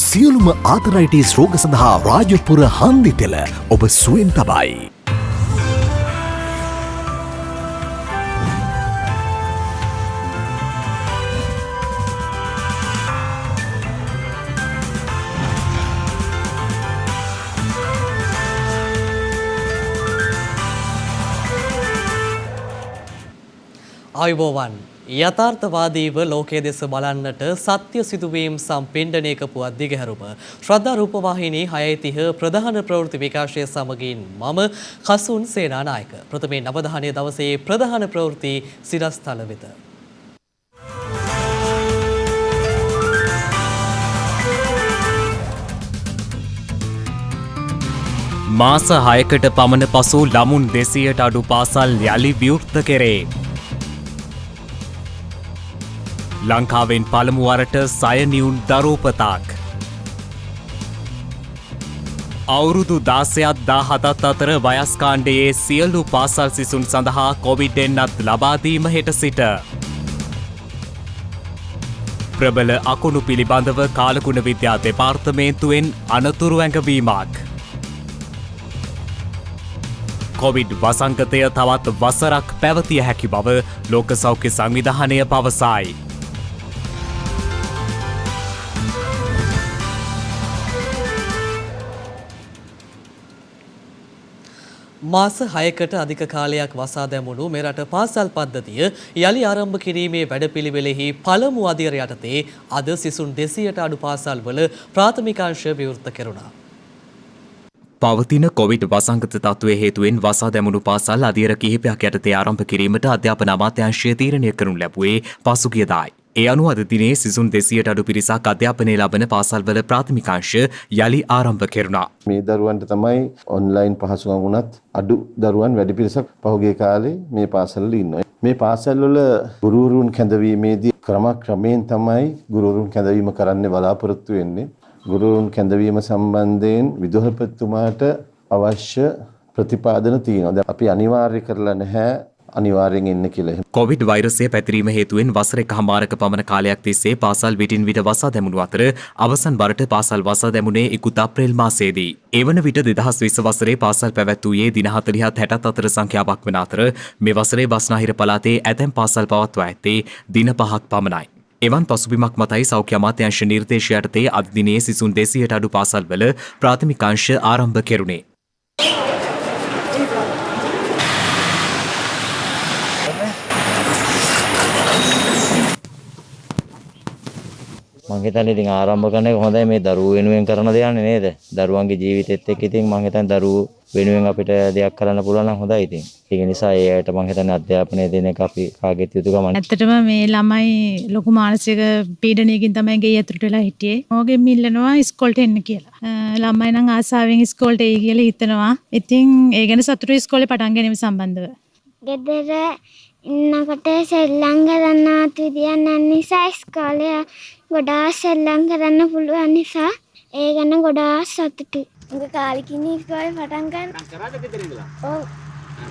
සියලුම ආතරයිටිස් රෝග සඳහා රාජපුර හන්දි තෙල ඔබ සුවෙන් තබයි. ආයුබෝවන් යථාර්ථවාදීව ලෝකයේ දෙස බලන්නට සත්‍ය සිදුවීම් සම්පින්ඩණය කපු අධිගහැරුම ශ්‍රද්ධා රූපවාහිනී 6:30 ප්‍රධාන ප්‍රවෘත්ති විකාශය සමගින් මම කසුන් සේනානායක ප්‍රථමයෙන් අවධානය දවසේ ප්‍රධාන ප්‍රවෘත්ති සිරස්තල වෙත. මාස 6කට පමණ පසු ළමුන් 200ට අඩු පාසල් යලි විවෘත කෙරේ. ලංකාවෙන් පළමු වරට සයනියුන් දරෝපතක්. අවුරුදු 16ත් 17ත් අතර වයස් කාණ්ඩයේ සියලු පාසල් සිසුන් සඳහා කොවිඩ් එන්නත් ලබා දීම හෙට සිට. ප්‍රබල අකුණු පිළිබඳව කාලගුණ විද්‍යා දෙපාර්තමේන්තුවෙන් අනතුරු ඇඟවීමක්. කොවිඩ් වසංගතය තවත් වසරක් පැවතිය හැකි බව ලෝක සෞඛ්‍ය සංවිධානය පවසයි. මාස 6කට අධික කාලයක් වසා දැමුණු මෙරට පාසල් පද්ධතිය යලි ආරම්භ කිරීමේ වැඩපිළිවෙලෙහි පළමු අදියර යටතේ අද සිසුන් 200ට අඩු පාසල්වල ප්‍රාථමික අංශ විවෘත කෙරුණා. පවතින කොවිඩ් වසංගත තත්ත්වය හේතුවෙන් වසා දැමුණු පාසල් අදියර කිහිපයක් යටතේ ආරම්භ කිරීමට අධ්‍යාපන අමාත්‍යාංශය තීරණය කරනු ලැබුවේ පසුගියදායි. ඒ අනුව අද දිනේ සිසුන් 200ට අඩු පිරිසක් අධ්‍යාපනය ලබන පාසල්වල ප්‍රාථමික අංශ යලි ආරම්භ කෙරුණා. මේ දරුවන්ට තමයි ඔන්ලයින් පහසුකම් වුණත් අඩු දරුවන් වැඩි පිරිසක් පහුගිය කාලේ මේ පාසල්වල ඉන්නවා. මේ පාසල්වල ගුරුවරුන් කැඳවීමේදී ක්‍රමයෙන් තමයි ගුරුවරුන් කැඳවීම කරන්න බලාපොරොත්තු වෙන්නේ. ගුරුවරුන් කැඳවීම සම්බන්ධයෙන් විදුහල්පතිතුමාට අවශ්‍ය ප්‍රතිපාදන තියෙනවා. අපි අනිවාර්ය කරලා නැහැ අනිවාර්යෙන් එන්න කියලා. කොවිඩ් වෛරසය පැතිරීම හේතුවෙන් වසර එකහමාරක පමණ කාලයක් තිස්සේ පාසල් විටින් විට වසා දැමුණු අතර අවසන් වරට පාසල් වසා දැමුණේ ඉකුත් අප්‍රේල් මාසයේදී. ඒ වන විට 2020 වසරේ පාසල් පැවැත්වුවේ දින 40ත් 60ත් අතර සංඛ්‍යාවක් වන අතර මේ වසරේ බස්නාහිර පළාතේ ඇතැම් පාසල් පවත්වා ඇත්තේ දින 5ක් පමණයි. එවන් පසුබිමක් මතයි සෞඛ්‍ය අමාත්‍යාංශ නිර්දේශය යටතේ අද දිනේ සිසුන් 200ට අඩු පාසල්වල ප්‍රාථමික අංශ ආරම්භ කෙරුණේ. මං හිතන්නේ ඉතින් ආරම්භ කරන එක හොඳයි මේ දරුවෝ වෙනුවෙන් කරන දෙයක් නේද? දරුවන්ගේ ජීවිතෙත් එක්ක ඉතින් මං හිතන්නේ දරුවෝ වෙනුවෙන් අපිට දෙයක් කරන්න පුළුවන් නම් හොඳයි ඉතින්. ඒක නිසා ඒ අයට මං හිතන්නේ අධ්‍යාපනය දෙන එක අපි කාගෙත් යුතුකම. ඇත්තටම මේ ළමයි ලොකු මානසික පීඩනයකින් තමයි ගේ යතුරුට වෙලා හිටියේ. ඕගෙන් මිල්ලනවා ඉස්කෝලේට එන්න කියලා. ළමයි නම් ආසාවෙන් ඉස්කෝලේට එයි කියලා හිතනවා. ඉතින් ඒ ගැන සතුටු ඉස්කෝලේ පටන් ගැනීම සම්බන්ධව. ගෙදර ඉන්නකොට සෙල්ලම් කරන්නත් විදියක් නැති නිසා ඉස්කෝලේ ගොඩාක් සෙල්ලම් කරන්න පුළුවන් නිසා ඒ ගැන ගොඩාක් සතුටුයි. උග කාලෙකින් ඉස්කෝලේ පටන් ගන්න. කරාද ගෙදර ඉඳලා? ඔව්.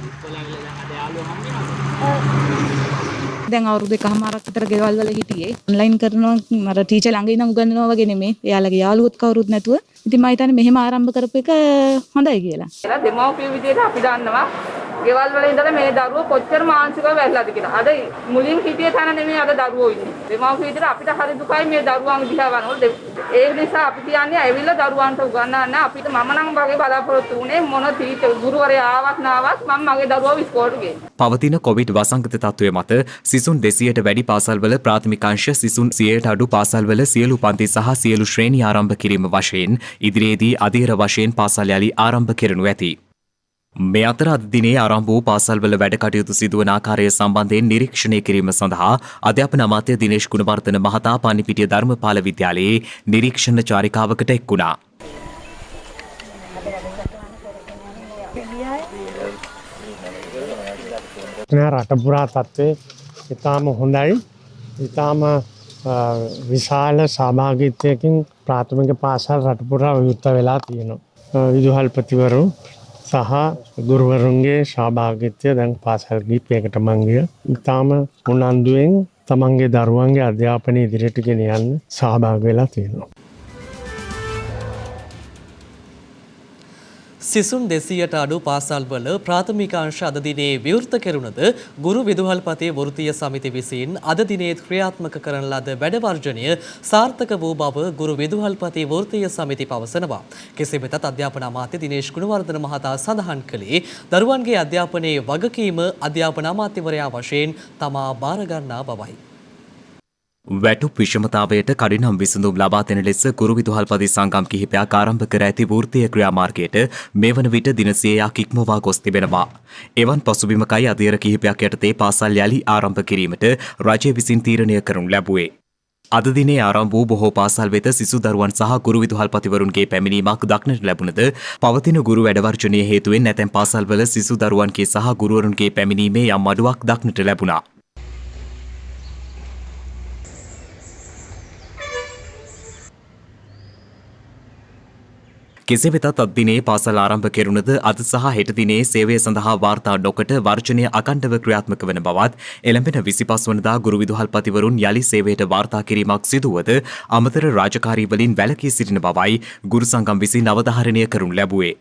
ඉස්කෝලේ ගිහලා අද යාළුවෝ හම්බෙනවද? දැන් අවුරුදු එකමාරක් විතර ගෙවල් වල හිටියේ. ඔන්ලයින් කරනවා මර ටීචර් ළඟ ඉඳන් උගන්වනවා වගේ නෙමෙයි. එයාලගේ යාළුවොත් කවුරුත් නැතුව. ඉතින් මම හිතන්නේ මෙහෙම ආරම්භ කරපු එක හොඳයි කියලා. එලා දෙමව්පිය විදියට අපි දන්නවා ගෙවල් වල ඉඳලා මේ දරුවෝ කොච්චර මානසිකව වැළලාද කියලා. අද මුලින් හිටියේ තැන නෙමෙයි අද දරුවෝ ඉන්නේ. දෙමව්පිය විදියට අපිට හරි දුකයි මේ දරුවන් දිහා බලනකොට. ඒ නිසා අපි කියන්නේ ඇවිල්ලා දරුවන්ට උගන්වන්න අපිට මම නම් වගේ බලාපොරොත්තු වුණේ මොන ටීචර් ගුරුවරයා ආවත් නාවත් මම මගේ දරුවව ඉස්කෝලේට ගේන්න. පවතින කොවිඩ් වසංගත තත්ත්වය මත සිසුන් 200ට වැඩි පාසල්වල ප්‍රාථමික අංශ සිසුන් 100ට අඩු පාසල්වල සියලු පන්ති සහ සියලු ශ්‍රේණි ආරම්භ කිරීම වශයෙන් ඉදිරියේදී අධීර වශයෙන් පාසල් යලි ආරම්භ කරනු ඇති. මේ අතර අද දිනේ ආරම්භ වූ පාසල්වල වැඩ කටයුතු සිදුවන ආකාරය සම්බන්ධයෙන් නිරීක්ෂණය කිරීම සඳහා අධ්‍යාපන අමාත්‍ය දිනේෂ් ගුණවර්ධන මහතා පන්නිපිටිය ධර්මපාල විද්‍යාලයේ නිරීක්ෂණ චාරිකාවකට එක් වුණා. රට පුරා තත්ත්වය ඉතාම හොඳයි. ඉතාම විශාල සහභාගීත්වයකින් ප්‍රාථමික පාසල් රට පුරා විවෘත වෙලා තියෙනවා. විදුහල්පතිවරු සහ ගුරුවරුන්ගේ සහභාගීත්වය දැන් පාසල් කීපයකට මං ගියා. ඉතාම උනන්දුවෙන් තමන්ගේ දරුවන්ගේ අධ්‍යාපනය ඉදිරියට ගෙන යන්න සහභාගී වෙලා තියෙනවා. සිසුන් 200ට අඩු පාසල්වල ප්‍රාථමික අංශ අද දිනේ විවෘත කෙරුණද ගුරු විදුහල්පති වෘත්තීය සමිති විසින් අද දිනේ ක්‍රියාත්මක කරන ලද වැඩ වර්ජනය සාර්ථක වූ බව ගුරු විදුහල්පති වෘත්තීය සමිති පවසනවා. කෙසේ වෙතත් අධ්‍යාපන අමාත්‍ය දිනේෂ් ගුණවර්ධන මහතා සඳහන් කළේ දරුවන්ගේ අධ්‍යාපනයේ වගකීම අධ්‍යාපන අමාත්‍යවරයා වශයෙන් තමා බාර ගන්නා බවයි. වැටුප් විෂමතාවයට කඩිනම් විසඳුම් ලබා දෙන ලෙස ගුරු විදුහල්පති සංගම් කිහිපයක් ආරම්භ කර ඇති වෘත්තීය ක්‍රියාමාර්ගයට මේ වන විට දින 100ක් ඉක්මවා ගොස් තිබෙනවා. එවන් පසුබිමකයි අධීර කිහිපයක් යටතේ පාසල් යලි ආරම්භ කිරීමට රජය විසින් තීරණය කරනු ලැබුවේ. අද දිනේ ආරම්භ වූ බොහෝ පාසල් වෙත සිසු දරුවන් සහ ගුරු විදුහල්පතිවරුන්ගේ පැමිණීමක් දක්නට ලැබුණද පවතින ගුරු වැඩවර්ජනය හේතුවෙන් ඇතැම් පාසල්වල සිසු දරුවන්ගේ සහ ගුරුවරුන්ගේ පැමිණීමේ යම් අඩුවක් දක්නට ලැබුණා. කෙසේ වෙතත් අද දිනේ පාසල් ආරම්භ කෙරුණද අද සහ හෙට දිනේ සේවය සඳහා වාර්තා නොකොට වර්ජනය අකණ්ඩව ක්‍රියාත්මක වන බවත් එළඹෙන 25 වනදා ගුරු විදුහල්පතිවරුන් යලි සේවයට වාර්තා කිරීමක් සිදුවද අමතර රාජකාරී වලින් වැළකී සිටින බවයි ගුරු සංගම් විසින් අවධාරණය කරනු ලැබුවේ.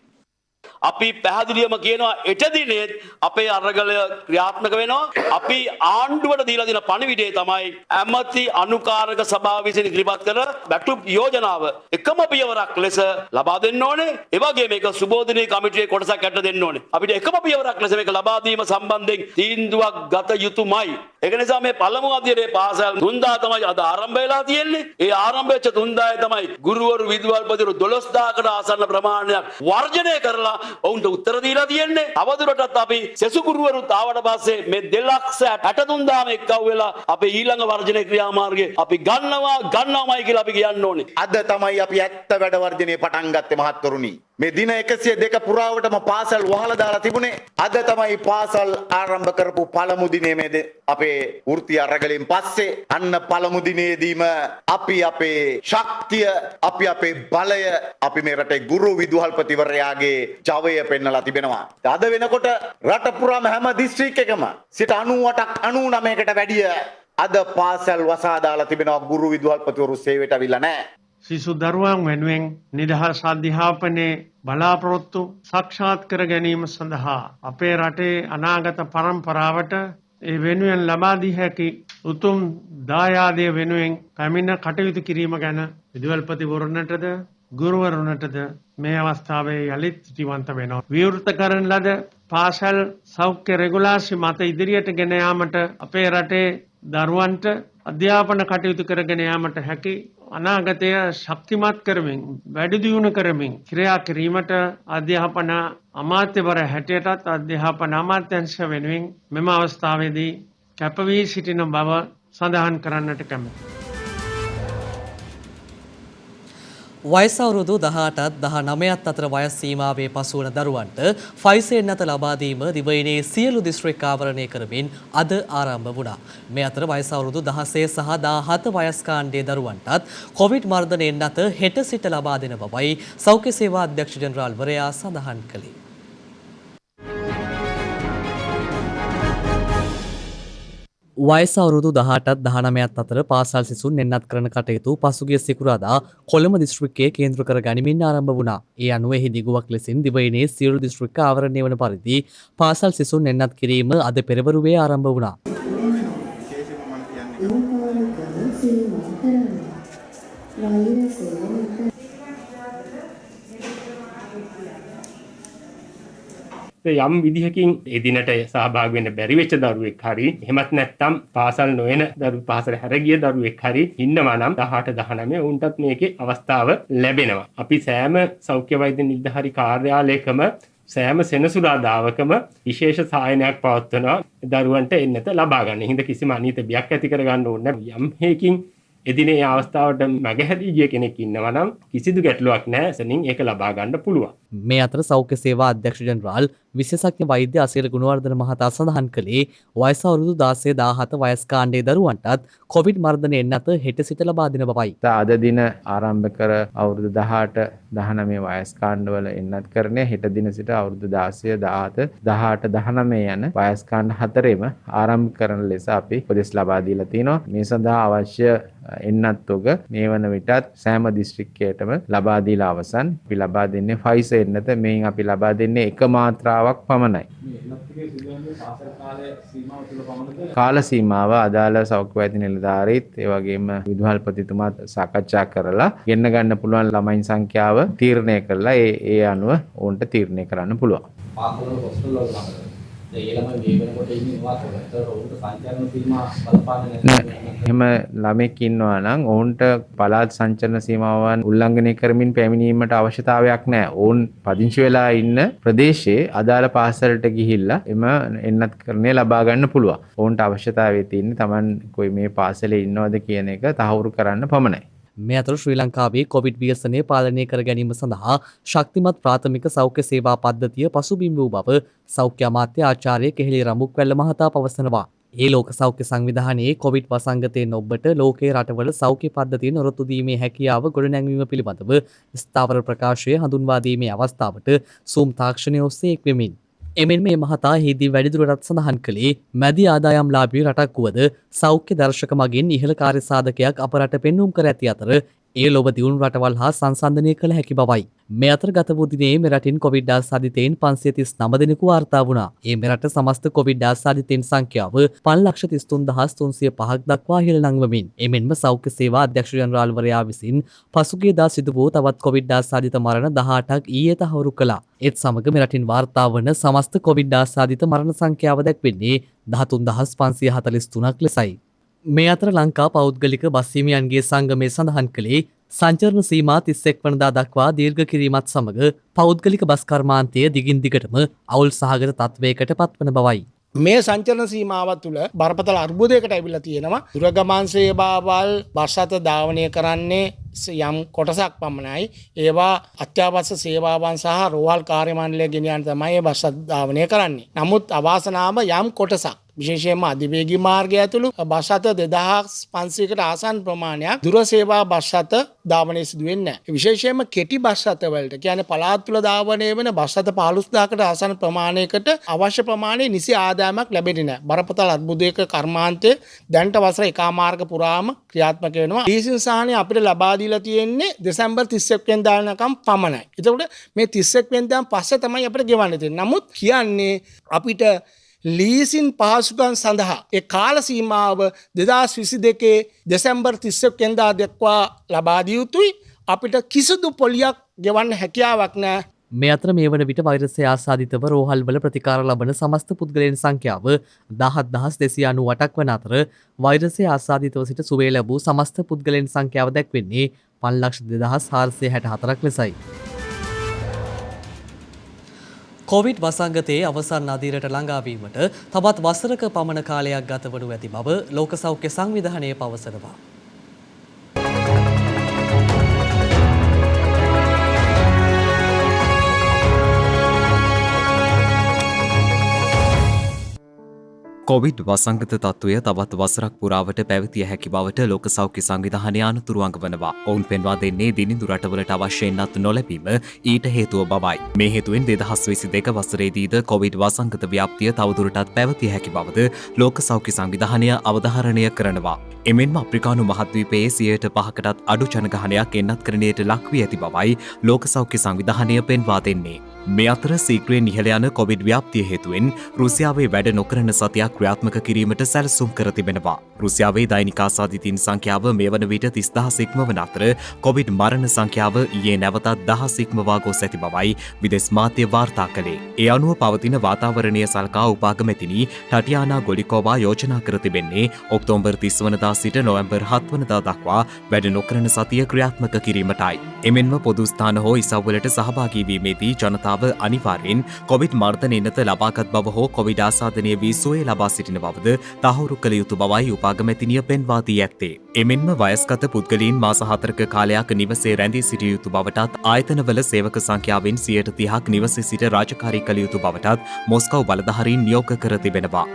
අපි පැහැදිලිවම කියනවා එට දිනෙත් අපේ අරගල ක්‍රියාත්මක වෙනවා. අපි ආණ්ඩුවට දීලා දෙන පණිවිඩය තමයි ඇමති අනුකාරක සභාව විසින් ඉදිරිපත් කරන වැටුප් යෝජනාව එකම පියවරක් ලෙස ලබා දෙන්න ඕනේ. ඒ වගේම මේක සුබෝධනී කමිටුවේ කොටසක් ඇට දෙන්න ඕනේ. අපිට එකම පියවරක් ලෙස මේක ලබා දීම සම්බන්ධයෙන් තීන්දුවක් ගත යුතුමයි. ඒක නිසා මේ පළමු අධ්‍යයනයේ පාසල් 3000 තමයි අද ආරම්භ වෙලා තියෙන්නේ. ඒ ආරම්භ වෙච්ච 3000 තමයි ගුරුවරු විදුහල්පතිවරු 12000කට ආසන්න ප්‍රමාණයක් වර්ජනය කරලා ඔවුන්ට උත්තර දීලා තියෙන්නේ. අවදුරටත් අපි සෙසු ගුරුවරුත් ආවට පස්සේ මේ 2,63,000 එක්කව වෙලා අපේ ඊළඟ වර්ජන ක්‍රියාමාර්ගය අපි ගන්නවාමයි කියලා අපි කියන්න ඕනේ. අද තමයි අපි ඇත්ත වැඩ වර්ජනය පටන් ගත්තේ මහත්වරුනි. මේ දින 102 පුරාවටම පාසල් වහලා දාලා තිබුණේ. අද තමයි පාසල් ආරම්භ කරපු පළමු දිනේ මේ අපේ වෘත්තීය අරගලෙන් පස්සේ අන්න පළමු දිනේදීම අපි අපේ ශක්තිය, අපි අපේ බලය, අපි මේ රටේ ගුරු විදුහල්පතිවරයාගේ ජවය පෙන්නලා තිබෙනවා. අද වෙනකොට රට පුරාම හැම දිස්ත්‍රික් එකම සිට 98ක් 99කට වැඩිය අද පාසල් වසා දාලා තිබෙනවා. ගුරු විදුහල්පතිවරු සේවයට අවිල්ලා නැහැ. සිසු දරුවන් වෙනුවෙන් නිදහස් අධ්‍යාපනයේ බලාපොරොත්තු සාක්ෂාත් කර ගැනීම සඳහා අපේ රටේ අනාගත පරම්පරාවට ඒ වෙනුවෙන් ලබා දී හැකි උතුම් දායාදය වෙනුවෙන් පැමිණ කටයුතු කිරීම ගැන විදුහල්පතිවරුන්ටද ගුරුවරුන්ටද මේ අවස්ථාවේ යලිත් සිටිවන්ත වෙනවා. විවෘත කරන ලද පාසල් සෞඛ්‍ය රෙගුලාසි මත ඉදිරියට ගෙන යාමට අපේ රටේ දරුවන්ට අධ්‍යාපන කටයුතු කරගෙන යාමට හැකි අනාගතය ශක්තිමත් කරමින් වැඩි දියුණු කරමින් ක්‍රියා කිරීමට අධ්‍යාපන අමාත්‍යවර හැටියටත් අධ්‍යාපන අමාත්‍යංශ වෙනුවෙන් මෙම අවස්ථාවේදී කැපවී සිටින බව සඳහන් කරන්නට කැමැතියි. වයස අවුරුදු 18ත් 19ත් අතර වයස් සීමාවේ පසුවන දරුවන්ට ෆයිසර් නැත ලබා දීම දිවයිනේ සියලු දිස්ත්‍රික් ආවරණය කරමින් අද ආරම්භ වුණා. මේ අතර වයස අවුරුදු 16 සහ 17 වයස් කාණ්ඩයේ දරුවන්ටත් කොවිඩ් මර්ධනයෙන් නැත හෙට සිට ලබා දෙන බවයි සෞඛ්‍ය සේවා අධ්‍යක්ෂ ජෙනරාල්වරයා සඳහන් කළේ. වයස අවුරුදු 18ත් 19ත් අතර පාසල් සිසුන් එන්නත් කරන කටයුතු පසුගිය සිකුරාදා කොළඹ දිස්ත්‍රික්කයේ කේන්ද්‍ර කර ගනිමින් ආරම්භ වුණා. ඒ අනුව එහි දිගුවක් ලෙසින් දිවයිනේ සියලු දිස්ත්‍රික්ක ආවරණය වන පරිදි පාසල් සිසුන් එන්නත් කිරීම අද පෙරවරුවේ ආරම්භ වුණා. යම් විදිහකින් එදිනට සහභාගී වෙන්න බැරි වෙච්ච දරුවෙක් හරි එහෙමත් නැත්නම් පාසල් නොයන පාසල හැර ගිය දරුවෙක් හරි ඉන්නවා නම් 18 19 උන්ටත් මේකේ අවස්ථාව ලැබෙනවා. අපි සෑම සෞඛ්‍ය වෛද්‍ය නිලධාරි කාර්යාලයකම සෑම සෙනසුරාදාවකම විශේෂ සායනයක් පවත්වනවා දරුවන්ට එන්නත ලබා ගන්න. හිඳ කිසිම අනීත බියක් ඇති කර ගන්න ඕනේ නැහැ. යම් හේකින් එදිනේ අවස්ථාවට මගහැරී ගිය කෙනෙක් ඉන්නවා නම් කිසිදු ගැටලුවක් නැහැ. එසනින් ඒක ලබා ගන්න පුළුවන්. මේ අතර සෞඛ්‍ය සේවා අධ්‍යක්ෂ ජෙනරාල් විශේෂඥ වෛද්‍ය අසීල ගුණවර්ධන මහතා සඳහන් කළේ වයස අවුරුදු 16-17 වයස් කාණ්ඩයේ දරුවන්ටත් කොවිඩ් මර්ධනය එන්නත හෙට සිට ලබා දෙන බවයි. අද දින ආරම්භ කර අවුරුදු 18-19 වයස් කාණ්ඩවල එන්නත් කරන්නේ හෙට දින සිට අවුරුදු 16, 17, 18, 19 යන වයස් කාණ්ඩ හතරෙම ආරම්භ කරන ලෙස අපි උපදෙස් ලබා දීලා තිනවා. මේ සඳහා අවශ්‍ය එන්නත් ඔග මේ වන විටත් සෑම දිස්ත්‍රික්කයකටම ලබා දීලා අවසන්. අපි ලබා දෙන්නේ Pfizer එන්නත. මේන් අපි ලබා දෙන්නේ එක මාත්‍රාවක් පමණයි. කාල සීමාව අදාළ සෞඛ්‍ය වෛද්‍ය නිලධාරීත් ඒ වගේම විදුහල්පතිතුමාත් සාකච්ඡා කරලා ගෙන්න ගන්න පුළුවන් ළමයින් සංඛ්‍යාව තීරණය කරලා ඒ අනුව ඔවුන්ට තීරණය කරන්න පුළුවන්. එහෙම ළමෙක් ඉන්නවා නම් ඔවුන්ට පළාත් සංචරණ සීමාවන් උල්ලංඝනය කරමින් පැමිණීමට අවශ්‍යතාවයක් නැහැ. ඔවුන් පදිංචි වෙලා ඉන්න ප්‍රදේශයේ අදාළ පාසලට ගිහිල්ලා එම එන්නත් කරණය ලබා ගන්න පුළුවන්. ඔවුන්ට අවශ්‍යතාවය තියෙන්නේ Taman කොයි මේ පාසලේ ඉන්නවද කියන එක තහවුරු කරන්න පමණයි. මේ අතර ශ්‍රී ලංකාවේ කොවිඩ් ව්‍යසනය පාලනය කර ගැනීම සඳහා ශක්තිමත් ප්‍රාථමික සෞඛ්‍ය සේවා පද්ධතිය පසුබිම් වූ බව සෞඛ්‍ය අමාත්‍ය ආචාර්ය කෙහෙලි රඹුක්වැල්ල මහතා පවසනවා. ඒ ලෝක සෞඛ්‍ය සංවිධානයේ කොවිඩ් වසංගතයෙන් ඔබට ලෝකයේ රටවල සෞඛ්‍ය පද්ධතිය නොරොත්තු දීමේ හැකියාව ගොඩනැංවීම පිළිබඳව ස්ථාවර ප්‍රකාශය හඳුන්වා දීමේ අවස්ථාවට සූම් තාක්ෂණය ඔස්සේ එක්වෙමින් එමෙන් මේ මහතා හිදී වැඩිදුරටත් සඳහන් කළේ මැදි ආදායම්ලාභී රටක් වුවද සෞඛ්‍ය දර්ශක මගින් ඉහළ කාර්ය සාධකයක් අප රට පෙන්වුම් කර ඇති අතර ඒ ලොව දියුණු රටවල් හා සංසන්දනය කළ හැකි බවයි. මේ අතර ගත වූ දිනේ මෙරටින් කොවිඩ් ආසාදිතයින් 539 දෙනෙකු වාර්තා වුණා. ඒ මෙරට සමස්ත කොවිඩ් ආසාදිතයින් සංඛ්‍යාව 5,33,500ක් දක්වා ඉහළ නංවමින් එමෙන්ම සෞඛ්‍ය සේවා අධ්‍යක්ෂ ජනරාල්වරයා විසින් පසුගියදා සිදු වූ තවත් කොවිඩ් ආසාදිත මරණ 18ක් ඊයේ තහවුරු කළා. ඒත් සමග මෙරටින් වාර්තා වන සමස්ත කොවිඩ් ආසාදිත මරණ සංඛ්‍යාව දැක්වෙන්නේ 13,543ක් ලෙසයි. මේ අතර ලංකා පෞද්ගලික බස් හිමියන්ගේ සංගමය සඳහන් කළේ සංචරණ සීමා 31 වනදා දක්වා දීර්ඝ කිරීමත් සමග පෞද්ගලික බස් කර්මාන්තය දිගින් දිගටම අවුල් සහගත තත්වයකට පත්වන බවයි. මේ සංචරණ සීමාව තුළ බරපතල අර්බුදයකට ඇවිල්ලා තියෙනවා. දුරගමන් සේවාවල් බස් අත ධාවනය කරන්නේ යම් කොටසක් පමණයි. ඒවා අත්‍යවශ්‍ය සේවාවන් සහ රෝහල් කාර්ය මණ්ඩලය ගෙනියන්න තමයි බස් අත ධාවනය කරන්නේ. නමුත් අවාසනාව යම් කොටසක් විශේෂයෙන්ම අධිවේගී මාර්ගය ඇතුළු බස් අත 2500කට ආසන්න ප්‍රමාණයක් දුර සේවා බස් අත ධාවනය සිදු වෙන්නේ නැහැ. විශේෂයෙන්ම කෙටි බස් අත වලට කියන්නේ පළාත් තුල ධාවනය වෙන බස් අත 15000කට ආසන්න ප්‍රමාණයකට අවශ්‍ය ප්‍රමාණයේ නිසි ආදායමක් ලැබෙන්නේ නැහැ. බරපතල අර්බුදයක කර්මාන්තය දැනට වසර එකමාර්ග පුරාම ක්‍රියාත්මක වෙනවා. ලීසින් සහනය අපිට ලබා දීලා තියෙන්නේ දෙසැම්බර් 31 වෙනිදා වෙනකම් පමණයි. එතකොට මේ 31 වෙනිදාන් පස්සේ තමයි අපිට ගෙවන්න තියෙන්නේ. නමුත් කියන්නේ අපිට ලීසින් පහසුකම් සඳහා ඒ කාල සීමාව 2022 දෙසැම්බර් 31 වෙනිදා දක්වා ලබා දිය යුතුයි. අපිට කිසිදු පොලියක් ගෙවන්න හැකියාවක් නැහැ. මේ අතර මේ වන විට වෛරසය ආසාදිතව රෝහල් වල ප්‍රතිකාර ලබන සමස්ත පුද්ගලයන් සංඛ්‍යාව 17298ක් වන අතර වෛරසය ආසාදිතව සිට සුවය ලැබූ සමස්ත පුද්ගලයන් සංඛ්‍යාව දැක්වෙන්නේ 5,2464ක් ලෙසයි. කොවිඩ් වසංගතයේ අවසන් අදියරට ළඟාවීමට තවත් වසරක පමණ කාලයක් ගත වනු ඇති බව ලෝක සෞඛ්‍ය සංවිධානය පවසනවා. කොවිඩ් වසංගත තත්ත්වය තවත් වසරක් පුරාවට පැවතිය හැකි බවට ලෝක සෞඛ්‍ය සංවිධානය අනුතුරු අඟවනවා. ඔවුන් පෙන්වා දෙන්නේ දිනිඳු රටවලට අවශ්‍ය එන්නත් නොලැබීම ඊට හේතුව බවයි. මේ හේතුවෙන් 2022 වසරේදීද කොවිඩ් වසංගත ව්‍යාප්තිය තවදුරටත් පැවතිය හැකි බවද ලෝක සෞඛ්‍ය සංවිධානය අවධාරණය කරනවා. එමෙන්ම අප්‍රිකානු මහද්වීපයේ 5%කටත් අඩු ජනගහනයක් එන්නත් කරණයට ලක් වී ඇති බවයි ලෝක සෞඛ්‍ය සංවිධානය පෙන්වා දෙන්නේ. මේ අතර සීක්‍රයෙන් ඉහළ යන කොවිඩ් ව්‍යාප්තිය හේතුවෙන් රුසියාවේ වැඩ නොකරන සතියක් ක්‍රියාත්මක කිරීමට සැලසුම් කර තිබෙනවා. රුසියාවේ දෛනික ආසාදිතයින් සංඛ්‍යාව මේ වන විට 30000 ඉක්මවන අතර කොවිඩ් මරණ සංඛ්‍යාව ඊයේ නැවතත් 1000 ඉක්මවා ගොස් ඇති බවයි විදේශ මාධ්‍ය වාර්තා කළේ. ඒ අනුව පවතින වාතාවරණය සලකා උපාගමැතිනි ටටියානා ගොලිකෝවා යෝජනා කර තිබෙන්නේ ඔක්තෝබර් 30 වනදා සිට නොවැම්බර් 7 වනදා දක්වා වැඩ නොකරන සතිය ක්‍රියාත්මක කිරීමටයි. එමෙන්ම පොදු ස්ථාන හෝ ඉසව්වලට සහභාගී වීමේදී ජනතාව අනිවාර්යෙන් කොවිඩ් මර්ධන එන්නත ලබාගත් බව හෝ කොවිඩ් ආසාදනය වී සුවය ලබා සිටින බවද තහවුරු කළ යුතු බවයි උපාගමැතිනිය පෙන්වා දී ඇත්තේ. එමෙන්ම වයස්ගත පුද්ගලයන් මාස 4ක කාලයක් නිවසේ රැඳී සිටිය යුතු බවටත් ආයතනවල සේවක සංඛ්‍යාවෙන් 30%ක් නිවසේ සිට රාජකාරී කළ යුතු බවටත් මොස්කව් බලධාරීන් නියෝග කර තිබෙනවා.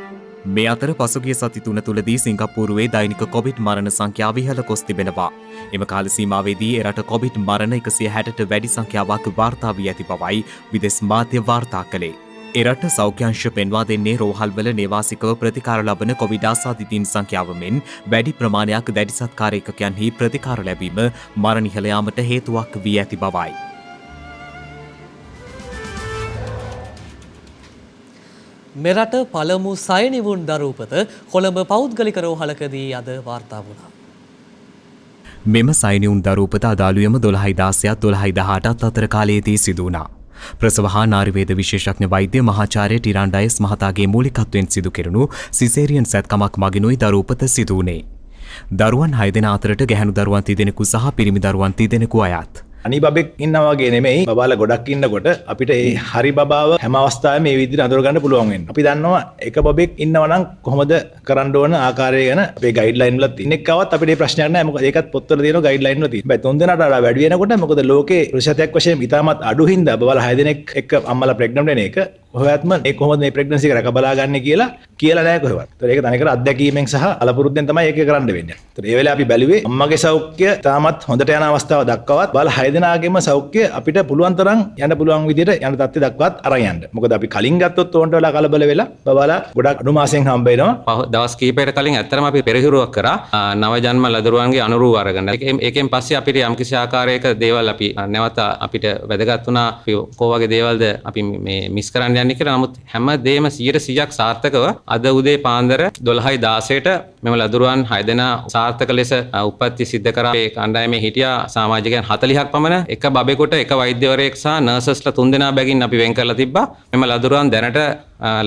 මේ අතර පසුගිය සති 3 තුලදී සිංගප්පූරුවේ දෛනික කොවිඩ් මරණ සංඛ්‍යාව ඉහළ ගොස් තිබෙනවා. එම කාල සීමාවේදී එරට කොවිඩ් මරණ 160ට වැඩි සංඛ්‍යාවක් වාර්තා වී ඇති බවයි විදෙස් මාධ්‍ය වාර්තා කළේ. එරට සෞඛ්‍යංශ පෙන්වා දෙන්නේ රෝහල්වල නේවාසිකව ප්‍රතිකාර ලබන කොවිඩ් ආසාදිතයින් සංඛ්‍යාව මෙන් වැඩි ප්‍රමාණයක් දැඩි සත්කාර ඒකකයන්හි ප්‍රතිකාර ලැබීම මරණ ඉහළ යාමට හේතුවක් වී ඇති බවයි. මෙරට පළමු සයනිවුන් දරූපත කොළඹ පෞද්ගලික රෝහලකදී අද වාර්තා වුණා. මෙම සයනිවුන් දරූපත අදාළුවම 12/16 අතර කාලයේදී සිදු වුණා. ප්‍රසව හා නාරිවේද විශේෂඥ වෛද්‍ය මහාචාර්ය ටිරාන් ඩයස් මහතාගේ මූලිකත්වයෙන් සිදු කෙරුණු සිසේරියන් සැත්කමක් මගිනුයි දරූපත සිදු වුණේ. දරුවන් 6 දෙනා අතරට ගැහැණු දරුවන් 30 දෙනෙකු සහ පිරිමි දරුවන් 30 දෙනෙකු අයත්. අනි බබෙක් ඉන්නවා වගේ නෙමෙයි බබාලා ගොඩක් ඉන්නකොට අපිට ඒ හරි බබාව හැම අවස්ථාවෙම මේ විදිහට අඳුර ගන්න පුළුවන් වෙනවා. අපි දන්නවා එක බබෙක් ඉන්නවා නම් කොහොමද කරන්න ඕන ආකාරය ගැන අපේ ගයිඩ්ලයින් වල ඉන්නෙක් ආවත් අපිට මේ ප්‍රශ්නයක් නැහැ. මොකද ඒකත් පොත්වල තියෙනවා ගයිඩ්ලයින් වල තියෙනවා. හැබැයි 3 දෙනාට වඩා වැඩි වෙනකොට මොකද ලෝකේ ප්‍රතිශතයක් වශයෙන් ඉතාමත් අඩු හින්දා බබාලා 6 දෙනෙක් එක්ක අම්මලා ප්‍රෙග්නන්ට් වෙන එක කොහොමත්ම ඒ කොහොමද මේ ප්‍රෙග්නන්සි එක රැක බලා ගන්න කියලා නැහැ කොහෙවත්. ඒතර ඒක තනිකර අත්දැකීමෙන් සහ අලපුරුද්දෙන් තමයි ඒක කරන්න වෙන්නේ. ඒතර ඒ වෙලාවේ අපි බැලුවේ අම්මගේ සෞඛ්‍ය තාමත් හොඳට යන අවස්ථාව දක්වවත් බාලා 6 දෙනාගේම සෞඛ්‍ය අපිට පුළුවන් තරම් යන්න පුළුවන් විදිහට යන තත්ත්වය දක්වත් අරන් යන්න. මොකද අපි කලින් ගත්තොත් ඕන්ට වෙලා කලබල වෙලා බබාලා ගොඩක් අඩු මාසෙන් හම්බ වෙනවා. දවස් කිහිපයකට කලින් ඇත්තටම අපි පෙරහිරුවක් කරා නව ජන්ම ලදරුවන්ගේ අනුරූප අරගෙන. ඒකෙන් පස්සේ අපිට යම්කිසි ආකාරයක දේවල් අපි නැවත අපිට වැදගත් වුණා. අපි කොහොමගේ දේවල්ද අපි මේ මිස් කරන්න යන්නේ කියලා. නමුත් හැම දෙයක්ම 100%ක් සාර්ථකව අද උදේ පාන්දර 12:16ට මෙම ලදරුවන් 6 දෙනා සාර්ථක ලෙස උප්පත්ති සිද්ධ කරා. මේ කණ්ඩායමේ හිටියා සමාජිකයන් 40ක් පමණ. එක බබෙකුට එක වෛද්‍යවරයෙක් සහ නර්සස්ලා 3 දෙනා බැගින් අපි වෙන් කරලා තිබ්බා. මෙම ලදරුවන් දැනට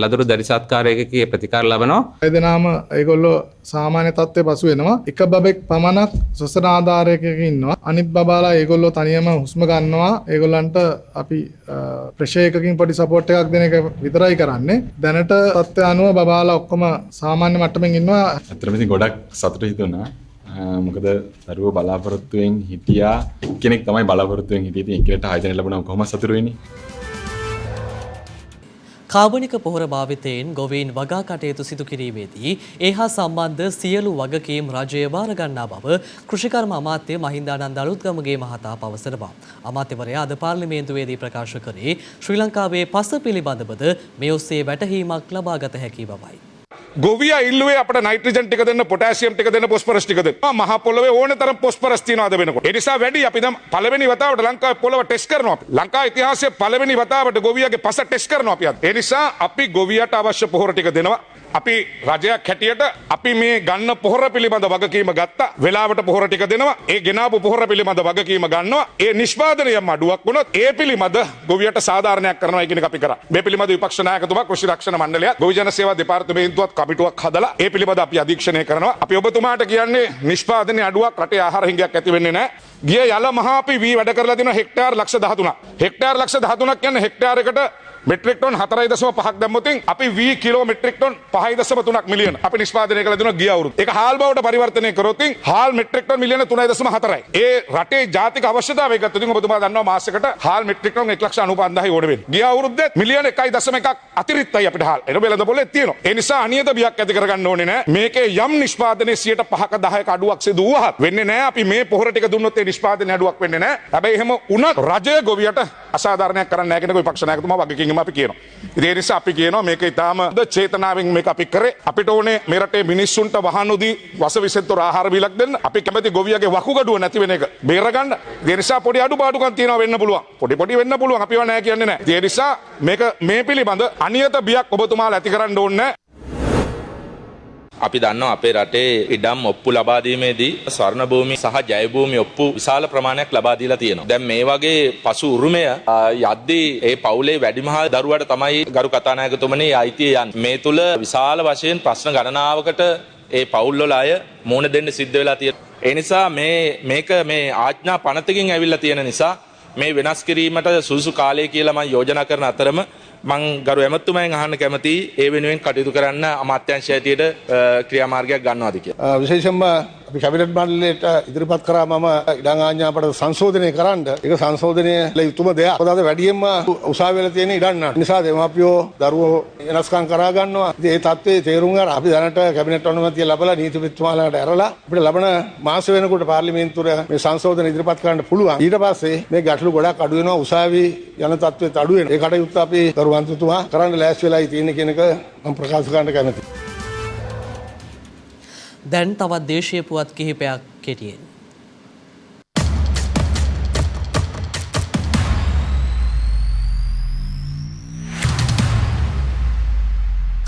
ලදරු දැඩි සත්කාරයකගේ ප්‍රතිකාර ලබනවා. 6 දෙනාම ඒගොල්ලෝ සාමාන්‍ය තත්ත්වයේ පසු වෙනවා. එක බබෙක් පමණක් ශ්වසන ආධාරයක ඉන්නවා. අනිත් බබාලා ඒගොල්ලෝ තනියම හුස්ම ගන්නවා. ඒගොල්ලන්ට අපි ප්‍රෙෂර් එකකින් පොඩි සපෝට් එකක් දෙන එක විතරයි කරන්නේ. දැනට තත්ත්වය අනුව බබාලා ඔක්කොම සාමාන්‍ය මට්ටමින් ඉන්නවා. අත්‍තරම ඉතින් ගොඩක් සතුටු හිතුණා. මොකද දරුවෝ බලාපොරොත්තුෙන් හිටියා කෙනෙක් තමයි බලාපොරොත්තුෙන් හිටියේ. ඉතින් එක්කෙනෙක්ට 6 දෙනෙක් ලැබුණාම කොහොමද සතුටු වෙන්නේ? කාබනික පොහොර භාවිතයෙන් ගොවීන් වගා කටයුතු සිදු කිරීමේදී ඒ හා සම්බන්ධ සියලු වගකීම් රජය බාර ගන්නා බව කෘෂිකර්ම අමාත්‍ය මහින්දානන්ද අලුත්ගමගේ මහතා පවසනවා. අමාත්‍යවරයා අද පාර්ලිමේන්තුවේදී ප්‍රකාශ කරේ ශ්‍රී ලංකාවේ පස පිළිබඳවද මේ ඔස්සේ වැටහීමක් ලබාගත හැකි බවයි. ගොවියා ඉල්ලුවේ අපිට නයිට්‍රජන් ටික දෙන්න, පොටෑසියම් ටික දෙන්න, පොස්පරස් ටික දෙන්න. මහ පොළවේ ඕනේ තරම් පොස්පරස් තියනවාද වෙනකොට. ඒ නිසා වැඩි අපි දැන් පළවෙනි වතාවට ලංකාවේ පොළව ටෙස්ට් කරනවා. ලංකා ඉතිහාසයේ පළවෙනි වතාවට ගොවියාගේ පස ටෙස්ට් කරනවා අපි අද. ඒ නිසා අපි ගොවියට අවශ්‍ය පොහොර ටික දෙනවා. අපි රජයක් හැටියට අපි මේ ගන්න පොහොර පිළිබඳ වගකීම ගත්තා. වෙලාවට පොහොර ටික දෙනවා. ඒ ගෙනාවු පොහොර පිළිබඳ වගකීම ගන්නවා. ඒ නිෂ්පාදනයම අඩුවක් වුණොත් ඒ පිළිබඳ ගොවියට සාධාරණයක් කරනවා කියන එක අපි කරා. මේ පිළිබඳ විපක්ෂ නායකතුමා, කෘෂි රක්ෂණ මණ්ඩලය, ගොවි ජන සේවා දෙපාර්තමේන්තුවත් කමිටුවක් හදලා ඒ පිළිබඳ අපි අධීක්ෂණය කරනවා. අපි ඔබතුමාට කියන්නේ නිෂ්පාදනයේ අඩුවක් රටේ ආහාර හිඟයක් ඇති වෙන්නේ නැහැ. ගිය යල මහා අපි වී වැඩ කරලා දෙනවා හෙක්ටාර් ලක්ෂ 13ක්. හෙක්ටාර් ලක්ෂ 13ක් කියන්නේ හෙක්ටාරයකට මෙට්‍රික් ටොන් 4.5ක් දැම්මොතින් අපි වී කිලෝ මෙට්‍රික් ටොන් 5.3 මිලියන අපි නිෂ්පාදනය කළ දෙනවා ගිය අවුරුද්ද. ඒක හාල් බවට පරිවර්තනය කරොතින් හාල් මෙට්‍රික් ටොන් මිලියන 3.4යි. ඒ රටේ ජාතික අවශ්‍යතාවය ගත්තොත් ඔබතුමා දන්නවා මාසයකට හාල් මෙට්‍රික් ටොන් 1,95,000යි ඕන වෙන්නේ. ගිය අවුරුද්දේ මිලියන 1.1ක් අතිරික්තයි අපිට හාල්. එන වෙළඳ පොලේ තියෙනවා. ඒ නිසා අනියත බියක් ඇති කරගන්න ඕනේ නෑ. මේකේ යම් නිෂ්පාදනයේ 5%ක 10%ක අඩුවක් සිදු වුවහත් වෙන්නේ නෑ. අපි මේ පොහොර ටික දුන්නොත් ඒ නිෂ්පාදනයේ අඩුවක් වෙන්නේ නෑ. හැබැයි එහෙම වුණත් රජය ගොවියට අසාධාරණයක් කරන්නේ නැහැ කියන විපක්ෂ නායකතුමා වගකීම අපි කියනවා. ඒ නිසා අපි කියනවා මේක ඊටාම චේතනාවෙන් මේක අපි කරේ. අපිට ඕනේ මේ රටේ මිනිස්සුන්ට වහනුදී වස විසෙතර ආහාර බීලක් දෙන්න. අපි කැමති ගොවියගේ වකුගඩුව නැති වෙන එක බේරගන්න. ඒ නිසා පොඩි අඩුපාඩුකම් තියෙනවා වෙන්න පුළුවන්. පොඩි වෙන්න පුළුවන්. අපිව නැහැ කියන්නේ නැහැ. ඒ නිසා මේක මේ පිළිබඳ අනියත බියක් ඔබතුමාලා ඇති කරන්න ඕනේ නැහැ. අපි දන්නවා අපේ රටේ ඉඩම් ඔප්පු ලබා දීමේදී ස්වර්ණ භූමි සහ ජය භූමි ඔප්පු විශාල ප්‍රමාණයක් ලබා දීලා තියෙනවා. දැන් මේ වගේ පසු උරුමය යද්දී ඒ පවුලේ වැඩිමහල් දරුවට තමයි ගරු කතානායකතුමනි අයිතිය යන්නේ. මේ තුල විශාල වශයෙන් ප්‍රශ්න ගණනාවකට ඒ පවුල්වල අය මුණ දෙන්න සිද්ධ වෙලා තියෙනවා. ඒ නිසා මේක මේ ආඥා පනතකින් ඇවිල්ලා තියෙන නිසා මේ වෙනස් කිරීමට සුසු කාලය කියලා මම යෝජනා කරන අතරම මං ගරු ඇමතුමෙන් අහන්න කැමතියි ඒ වෙනුවෙන් කටයුතු කරන්න අමාත්‍යාංශය ඇටියට ක්‍රියාමාර්ගයක් ගන්නවාද කියලා. විශේෂයෙන්ම අපි කැබිනට් මණ්ඩලයට ඉදිරිපත් කරා මම ඉඩම් ආඥාපට සංශෝධනය කරන්න. ඒක සංශෝධනය කළ යුතුම දෙයක්. මොකද වැඩියෙන්ම උසාවි වල තියෙන ඉඩම් නෑ. නිසා දෙමාපියෝ දරුවෝ වෙනස්කම් කරා ගන්නවා. ඉතින් ඒ தත්ත්වයේ තේරුම් ගන්න අපි දැනට කැබිනට් අනුමැතිය ලැබලා නීතිපතිතුමාලාට ඇරලා අපිට ලබන මාස වෙනකොට පාර්ලිමේන්තුවේ මේ සංශෝධන ඉදිරිපත් කරන්න පුළුවන්. ඊට පස්සේ මේ ගැටලු ගොඩක් අඩු වෙනවා. උසාවි යන තත්ත්වෙත් අඩු වෙනවා. ඒ කටයුත්ත අපි ගරුවන්තුතුමා කරන්න ලෑස්ති වෙලායි තියෙන කියන එක මම ප්‍රකාශ කරන්න කැමතියි. දැන් තවත් දේශීය පුවත් කිහිපයක් කෙටියෙන්.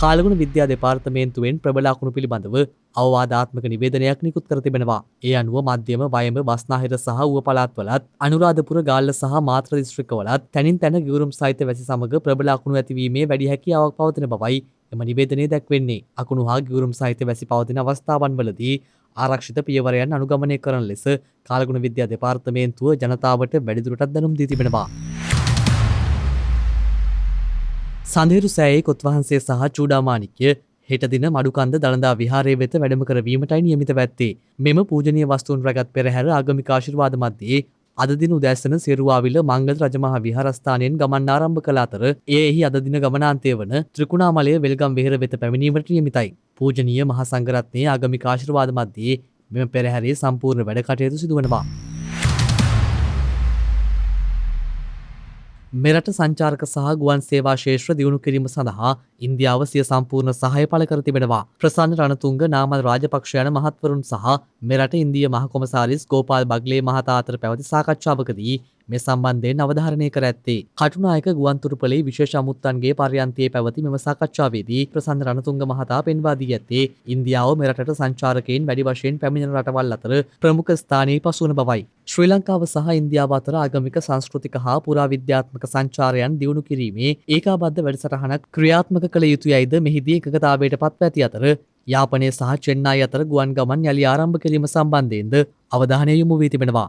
කාලගුණ විද්‍යා දෙපාර්තමේන්තුවෙන් ප්‍රබල අකුණු පිළිබඳව අවවාදාත්මක නිවේදනයක් නිකුත් කර තිබෙනවා. ඒ අනුව මධ්‍යම වයඹ බස්නාහිර සහ ඌව පළාත්වලත් අනුරාධපුර ගාල්ල සහ මාත්‍ර දිස්ත්‍රික්කවලත් තැනින් තැන ගිවුරුම් සහිත වැසි සමග ප්‍රබල අකුණු ඇතිවීමේ වැඩි හැකියාවක් පවතින බවයි එම නිවේදනයේ දැක්වෙන්නේ. අකුණු හා ගිවුරුම් සහිත වැසි පවතින අවස්ථාවන්වලදී ආරක්ෂිත පියවරයන් අනුගමනය කරන ලෙස කාලගුණ විද්‍යා දෙපාර්තමේන්තුව ජනතාවට වැඩිදුරටත් දැනුම් දී තිබෙනවා. සඳහිරු සෑයේ කොත්වහන්සේ සහ චූඩාමාණික්‍ය හෙට දින මඩුකන්ද දළදා විහාරයේ වෙත වැඩම කරවීමටයි නියමිතව ඇත්තේ. මෙම පූජනීය වස්තුන් රැගත් පෙරහැර ආගමික ආශිර්වාද මැද්දේ අද දින උදෑසන සිරුවාවිල මංගල රජමහා විහාරස්ථානයෙන් ගමන් ආරම්භ කළ අතර එහි අද දින ගමනාන්තය වන ත්‍රිකුණාමලය වෙල්ගම් වෙහෙර වෙත පැමිණීමට නියමිතයි. පූජනීය මහා සංඝරත්නයේ ආගමික ආශිර්වාද මැද්දේ මෙම පෙරහැරේ සම්පූර්ණ වැඩ කටයුතු සිදුවනවා. මෙරට සංචාරක සහ ගුවන් සේවා ශේෂ්ත්‍ර දියුණු කිරීම සඳහා ඉන්දියාව සිය සම්පූර්ණ සහාය පළ කර තිබෙනවා. ප්‍රසන්න රණතුංග නාමල් රාජපක්ෂ යන මහත්වරුන් සහ මෙරට ඉන්දිය මහ කොමසාරිස් ගෝපාල් බග්ලේ මහතා අතර පැවති සාකච්ඡාවකදී මේ සම්බන්ධයෙන් අවධාරණය කර ඇත්තේ. කටුනායක ගුවන්තොටුපළේ විශේෂ අමුත්තන්ගේ පර්යන්තයේ පැවති මෙම සාකච්ඡාවේදී ප්‍රසන්න රණතුංග මහතා පෙන්වා දී ඇත්තේ ඉන්දියාව මෙරටට සංචාරකයන් වැඩි වශයෙන් පැමිණෙන රටවල් අතර ප්‍රමුඛ ස්ථානයේ පසුවන බවයි. ශ්‍රී ලංකාව සහ ඉන්දියාව අතර ආගමික සංස්කෘතික හා පුරාවිද්‍යාත්මක සංචාරයන් දියුණු කිරීමේ ඒකාබද්ධ වැඩසටහනක් ක්‍රියාත්මක කළ යුතුයයිද මෙහිදී එකගතාවයට පත්ව ඇති අතර යාපනය සහ චෙන්නයි අතර ගුවන් ගමන් යළි ආරම්භ කිරීම සම්බන්ධයෙන්ද අවධානය යොමු වී තිබෙනවා.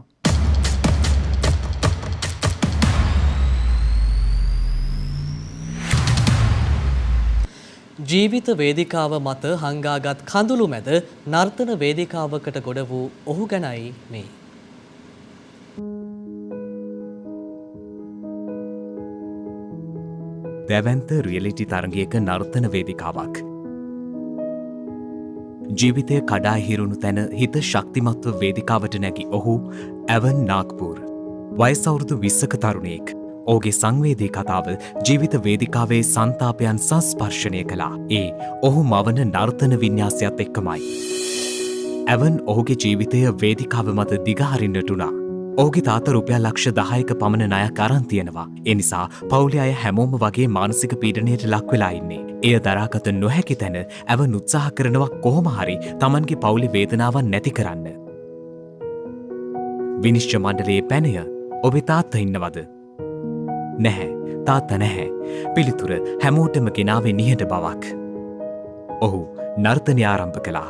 ජීවිත වේදිකාව මත හංගාගත් කඳුළු මැද නර්තන වේදිකාවකට ගොඩ වූ ඔහු ගැනයි මේ. දැවන්ත රියලිටි තරගයක නර්තන වේදිකාවක්. ජීවිතය කඩා හිරුණු තැන හිත ශක්තිමත්ව වේදිකාවට නැගි ඔහු ඇවන් නාග්පුර්. වයස අවුරුදු 20ක තරුණයෙක්. ඔහුගේ සංවේදී කතාව ජීවිත වේදිකාවේ සන්තාපයන් සංස්පර්ශනය කළා. ඒ ඔහු මවන නර්තන වින්‍යාසයත් එක්කමයි. ඇවන් ඔහුගේ ජීවිතය වේදිකාව මත දිගහරින්නට උනා. ඔහුගේ තාත්තා රුපියල් ලක්ෂ 10ක පමණ ණයක් අරන් තියෙනවා. ඒ නිසා පවුලේ අය හැමෝම වගේ මානසික පීඩනයට ලක් වෙලා ඉන්නේ. එය දරාගත නොහැකි තැන ඇවන් උත්සාහ කරනවා කොහොම හරි Tamanගේ පවුලේ වේදනාවන් නැති කරන්න. විනිශ්චය මණ්ඩලයේ පැනය ඔබේ තාත්තා ඉන්නවද? නැහැ. තාත්තා නැහැ. පිළිතුර හැමෝටම ගෙනාවේ නිහඬ බවක්. ඔහු නර්තනය ආරම්භ කළා.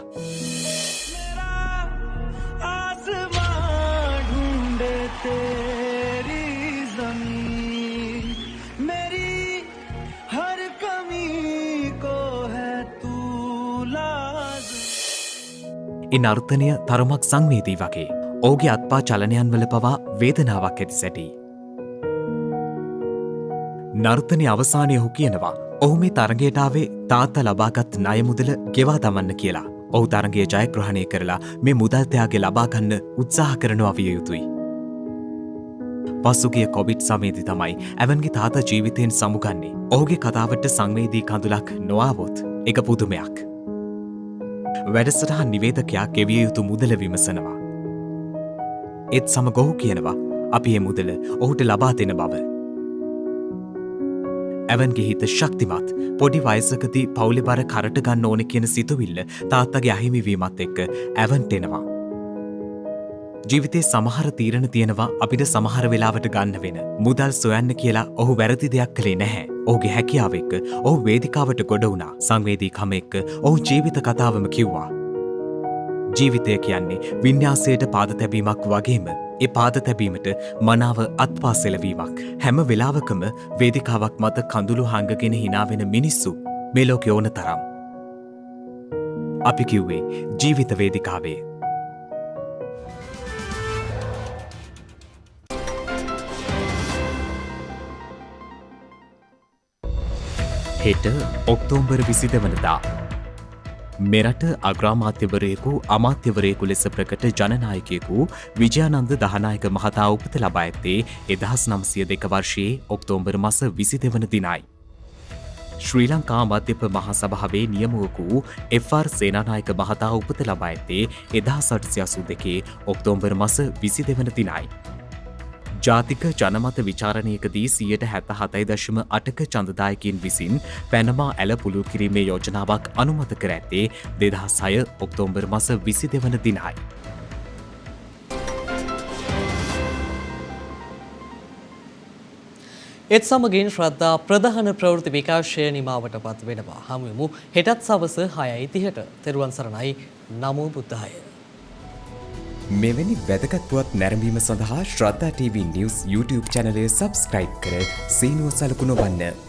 ඒ නර්තනය තරමක් සංවේදී වගේ. ඔහුගේ අත්පා චලනයන් වල පවා වේදනාවක් ඇති සැටි. නර්තනය අවසානයේ ඔහු කියනවා ඔහු මේ තරගයට ආවේ තාත්තා ලබාගත් ණය මුදල ගෙවා දමන්න කියලා. ඔහු තරගය ජයග්‍රහණය කරලා මේ මුදල් ත්‍යාගය ලබා ගන්න උත්සාහ කරනවා විය යුතුයි. පසුගිය කොවිඩ් සමයේදී තමයි ඇවන්ගේ තාත්තා ජීවිතයෙන් සමුගන්නේ. ඔහුගේ කතාවට සංවේදී කඳුලක් නොආවොත් ඒක පුදුමයක්. වැඩසටහන් නිවේදකයා ගෙවිය යුතු මුදල විමසනවා. ඒත් සමග ඔහු කියනවා අපි මේ මුදල ඔහුට ලබා දෙන බව. ඇවන්ගේ හිත ශක්තිමත්. පොඩි වයසකදී පවුලේ බර කරට ගන්න ඕන කියන සිතුවිල්ල තාත්තගේ අහිමිවීමත් එක්ක ඇවන්ට එනවා. ජීවිතේ සමහර තීරණ තියෙනවා අපිට සමහර වෙලාවට ගන්න වෙන. මුදල් සොයන්න කියලා ඔහු වැරදි දෙයක් කළේ නැහැ. ඔහුගේ හැකියාව එක්ක ඔහු වේදිකාවට ගොඩ වුණා. සංවේදීකම එක්ක ඔහු ජීවිත කතාවම කිව්වා. ජීවිතය කියන්නේ වින්‍යාසයට පාද තැබීමක් වගේම ඒ පාද තැබීමට මනාව අත්පා සෙලවීමක්. හැම වෙලාවකම වේදිකාවක් මත කඳුළු හංගගෙන හිනාවෙන මිනිස්සු මේ ලෝකේ ඕන තරම්. අපි කිව්වේ ජීවිත වේදිකාවේ. හෙට ඔක්තෝබර් 22 වනදා මෙරට අග්‍රාමාත්‍යවරයෙකු අමාත්‍යවරයෙකු ලෙස ප්‍රකට ජනනායකයෙකු විජයානන්ද දහනායක මහතා උපත ලබා ඇත්තේ 1902 වර්ෂයේ ඔක්තෝබර් මාස 22 වන දිනයි. ශ්‍රී ලංකා මධ්‍යප මහා සභාවේ නියමුවකු එෆ්.ආර්. සේනානායක මහතා උපත ලබා ඇත්තේ 1882 ඔක්තෝබර් මාස 22 වන දිනයි. ජාතික ජනමත විචාරණයකදී 77.8ක ඡන්දදායකින් විසින් පැනමා ඇල පුළුල් කිරීමේ යෝජනාවක් අනුමත කර ඇත්තේ 2006 ඔක්තෝබර් මාස 22 වන දිනයි. එත් සමගින් ශ්‍රද්ධා ප්‍රධාන ප්‍රවෘත්ති විකාශය නිමාවට පත් වෙනවා. හමුවෙමු හෙටත් සවස 6:30ට. තෙරුවන් සරණයි. නමෝ බුද්ධාය. මෙවැනි වැදගත් පුවත් නැරඹීම සඳහා ශ්‍රද්ධා TV News YouTube චැනලය සබස්ක්‍රයිබ් කර සීනුව සලකුණ වන්න.